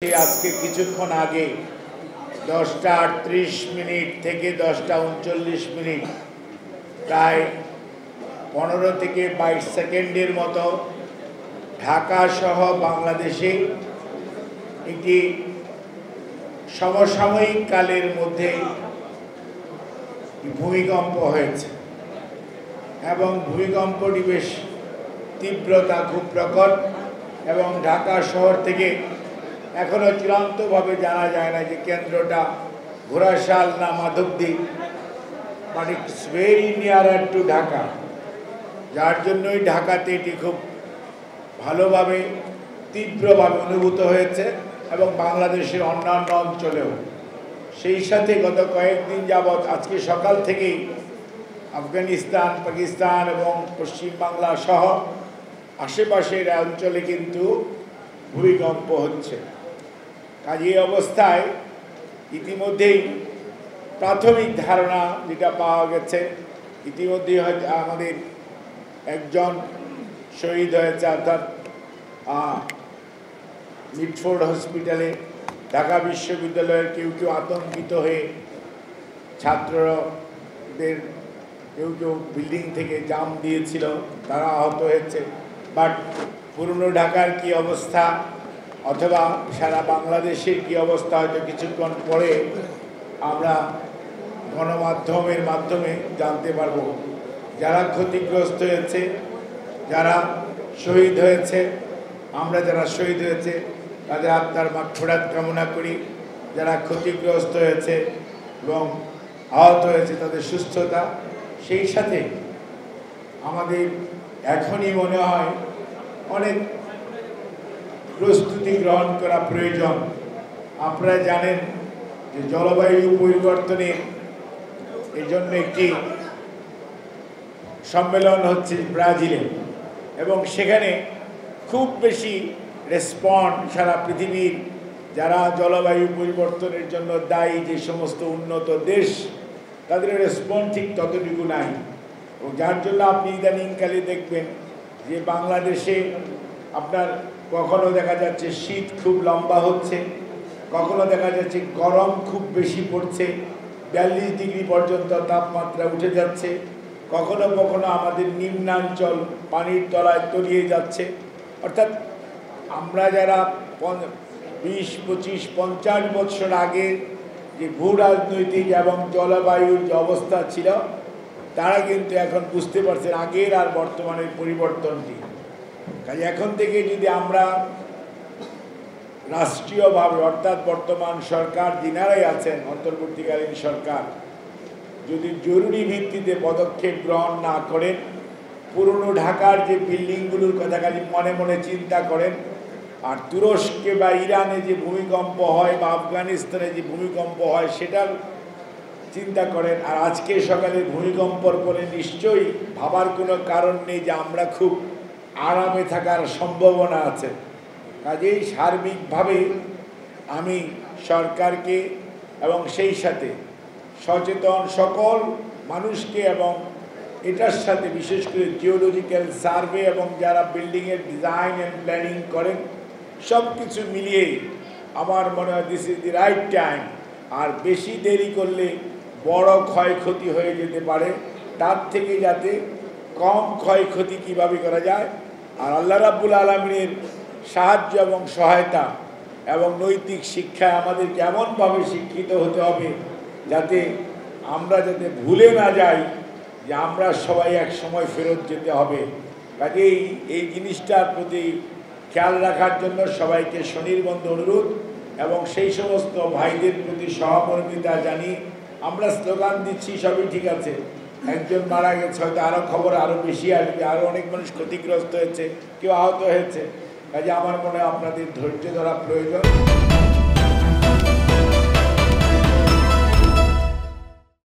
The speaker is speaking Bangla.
आज के কিছুক্ষণ আগে 10:38 থেকে 10:39 প্রায় 15 থেকে 22 সেকেন্ডের মতো ঢাকা সহ বাংলাদেশে একটি সমসাময়িক কালের মধ্যে ভূমিকম্প হয়েছে এবং ভূমিকম্পটি বেশ তীব্রতা খুব প্রকট এবং ঢাকা শহর থেকে এখনো চূড়ান্তভাবে জানা যায় না যে কেন্দ্রটা ঘোড়াশাল না Madhabdi, but it's very nearer to Dhaka, যার জন্যই ঢাকাতে এটি খুব ভালোভাবে তীব্রভাবে অনুভূত হয়েছে এবং বাংলাদেশের অন্যান্য অঞ্চলেও। সেই সাথে গত কয়েকদিন যাবৎ আজকে সকাল থেকেই আফগানিস্তান, পাকিস্তান এবং পশ্চিমবাংলা সহ আশেপাশের অঞ্চলে কিন্তু ভূমিকম্প হচ্ছে। কাজে এই অবস্থায় ইতিমধ্যেই প্রাথমিক ধারণা যেটা পাওয়া গেছে, ইতিমধ্যেই হয়তো আমাদের একজন শহীদ হয়েছে, অর্থাৎ মিটফোর্ড হসপিটালে ঢাকা বিশ্ববিদ্যালয়ের কেউ কেউ আতঙ্কিত হয়ে ছাত্রদের কেউ কেউ বিল্ডিং থেকে জাম দিয়েছিল, তারা আহত হয়েছে। বাট পুরনো ঢাকার কি অবস্থা অথবা সারা বাংলাদেশের কি অবস্থা হয়তো কিছুক্ষণ পরে আমরা গণমাধ্যমের মাধ্যমে জানতে পারব। যারা ক্ষতিগ্রস্ত হয়েছে, যারা শহীদ হয়েছে, আমরা যারা শহীদ হয়েছে তাদের আত্মার মাগফিরাত কামনা করি। যারা ক্ষতিগ্রস্ত হয়েছে এবং আহত হয়েছে তাদের সুস্থতা। সেই সাথে আমাদের এখনই মনে হয় অনেক প্রস্তুতি গ্রহণ করা প্রয়োজন। আপনারা জানেন যে জলবায়ু পরিবর্তনের এই জন্য একটি সম্মেলন হচ্ছে ব্রাজিলে এবং সেখানে খুব বেশি রেসপন্ড সারা পৃথিবীর যারা জলবায়ু পরিবর্তনের জন্য দায়ী যে সমস্ত উন্নত দেশ, তাদের রেসপন্স ঠিক ততটুকু নাই। এবং যার জন্য আপনি ইদানিংকালে দেখবেন যে বাংলাদেশে আপনার কখনো দেখা যাচ্ছে শীত খুব লম্বা হচ্ছে, কখনো দেখা যাচ্ছে গরম খুব বেশি পড়ছে, 42 ডিগ্রি পর্যন্ত তাপমাত্রা উঠে যাচ্ছে, কখনো কখনো আমাদের নিম্নাঞ্চল পানির তলায় তলিয়ে যাচ্ছে। অর্থাৎ আমরা যারা 20, 25, 50 বছর আগে যে ভূ রাজনৈতিক এবং জলবায়ুর যে অবস্থা ছিল, তারা কিন্তু এখন বুঝতে পারছেন আগের আর বর্তমানের পরিবর্তনটি। কাজে এখন থেকে যদি আমরা রাষ্ট্রীয়ভাবে, অর্থাৎ বর্তমান সরকার যিনারাই আছেন, অন্তর্বর্তীকালীন সরকার, যদি জরুরি ভিত্তিতে পদক্ষেপ গ্রহণ না করেন, পুরনো ঢাকার যে বিল্ডিংগুলোর কথা খালি মনে মনে চিন্তা করেন, আর তুরস্কে বা ইরানে যে ভূমিকম্প হয় বা আফগানিস্তানে যে ভূমিকম্প হয় সেটার চিন্তা করেন, আর আজকে সকালে ভূমিকম্পর পরে নিশ্চয়ই ভাবার কোনো কারণ নেই যে আমরা খুব আরামে থাকার সম্ভাবনা আছে। কাজেই সার্বিকভাবে আমি সরকারকে এবং সেই সাথে সচেতন সকল মানুষকে এবং এটার সাথে বিশেষ করে জিওলজিক্যাল সার্ভে এবং যারা বিল্ডিংয়ের ডিজাইন অ্যান্ড প্ল্যানিং করেন, সব কিছু মিলিয়ে আমার মনে হয় this is the right time. আর বেশি দেরি করলে বড় ক্ষয়ক্ষতি হয়ে যেতে পারে, তার থেকে যাতে কম ক্ষয়ক্ষতি কিভাবে করা যায়, আর আল্লাহ রাব্বুল আলামিনের সাহায্য এবং সহায়তা এবং নৈতিক শিক্ষায় আমাদেরকে এমনভাবে শিক্ষিত হতে হবে যাতে আমরা ভুলে না যাই যে আমরা সবাই এক সময় ফেরত যেতে হবে। কাজেই এই জিনিসটার প্রতি খেয়াল রাখার জন্য সবাইকে স্বনির্বন্ধ অনুরোধ এবং সেই সমস্ত ভাইদের প্রতি সহমর্মিতা জানিয়ে আমরা স্লোগান দিচ্ছি, সবই ঠিক আছে, একজন মারা গেছে, হয়তো আরও খবর আরও বেশি আসবে, আরও অনেক মানুষ ক্ষতিগ্রস্ত হয়েছে, কেউ আহত হয়েছে। কাজে আমার মনে হয় আপনাদের ধৈর্য ধরা প্রয়োজন।